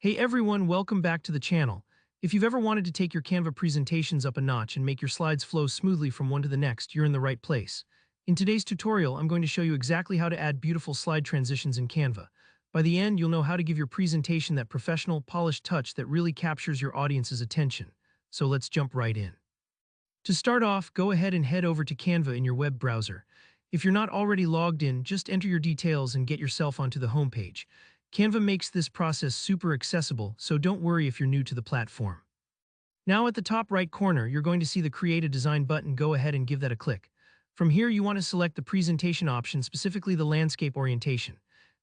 Hey everyone, welcome back to the channel. If you've ever wanted to take your Canva presentations up a notch and make your slides flow smoothly from one to the next, you're in the right place. In today's tutorial, I'm going to show you exactly how to add beautiful slide transitions in Canva. By the end, you'll know how to give your presentation that professional, polished touch that really captures your audience's attention. So let's jump right in. To start off, go ahead and head over to Canva in your web browser. If you're not already logged in, just enter your details and get yourself onto the homepage. Canva makes this process super accessible, so don't worry if you're new to the platform. Now at the top right corner, you're going to see the Create a Design button. Go ahead and give that a click. From here, you want to select the presentation option, specifically the landscape orientation.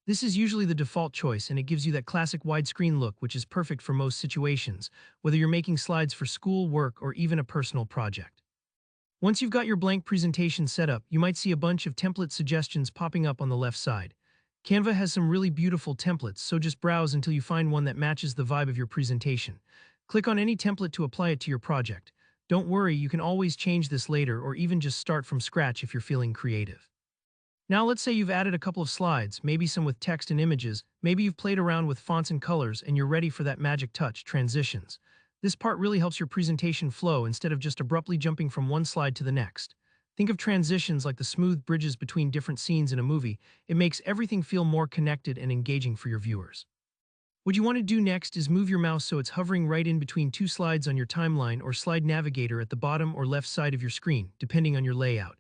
This is usually the default choice, and it gives you that classic widescreen look, which is perfect for most situations, whether you're making slides for school, work, or even a personal project. Once you've got your blank presentation set up, you might see a bunch of template suggestions popping up on the left side. Canva has some really beautiful templates, so just browse until you find one that matches the vibe of your presentation. Click on any template to apply it to your project. Don't worry, you can always change this later or even just start from scratch if you're feeling creative. Now let's say you've added a couple of slides, maybe some with text and images, maybe you've played around with fonts and colors and you're ready for that magic touch, transitions. This part really helps your presentation flow instead of just abruptly jumping from one slide to the next. Think of transitions like the smooth bridges between different scenes in a movie. It makes everything feel more connected and engaging for your viewers. What you want to do next is move your mouse so it's hovering right in between two slides on your timeline or slide navigator at the bottom or left side of your screen, depending on your layout.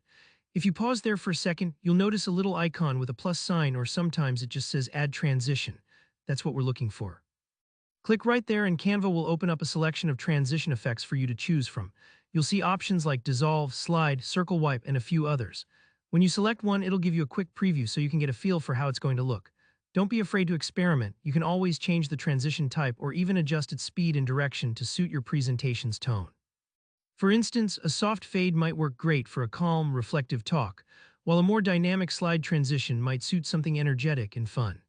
If you pause there for a second, you'll notice a little icon with a plus sign, or sometimes it just says Add Transition. That's what we're looking for. Click right there and Canva will open up a selection of transition effects for you to choose from. You'll see options like dissolve, slide, circle wipe, and a few others. When you select one, it'll give you a quick preview so you can get a feel for how it's going to look. Don't be afraid to experiment. You can always change the transition type or even adjust its speed and direction to suit your presentation's tone. For instance, a soft fade might work great for a calm, reflective talk, while a more dynamic slide transition might suit something energetic and fun.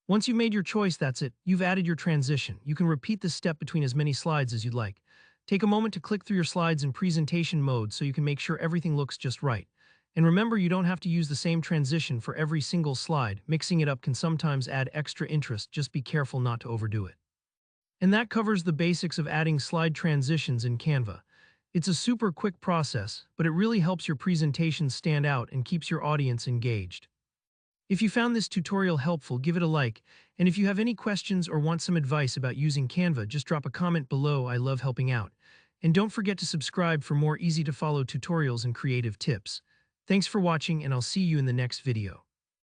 Once you've made your choice, that's it. You've added your transition. You can repeat this step between as many slides as you'd like. Take a moment to click through your slides in presentation mode so you can make sure everything looks just right. And remember, you don't have to use the same transition for every single slide. Mixing it up can sometimes add extra interest. Just be careful not to overdo it. And that covers the basics of adding slide transitions in Canva. It's a super quick process, but it really helps your presentation stand out and keeps your audience engaged. If you found this tutorial helpful, give it a like, and if you have any questions or want some advice about using Canva, just drop a comment below. I love helping out. And don't forget to subscribe for more easy-to-follow tutorials and creative tips. Thanks for watching, and I'll see you in the next video.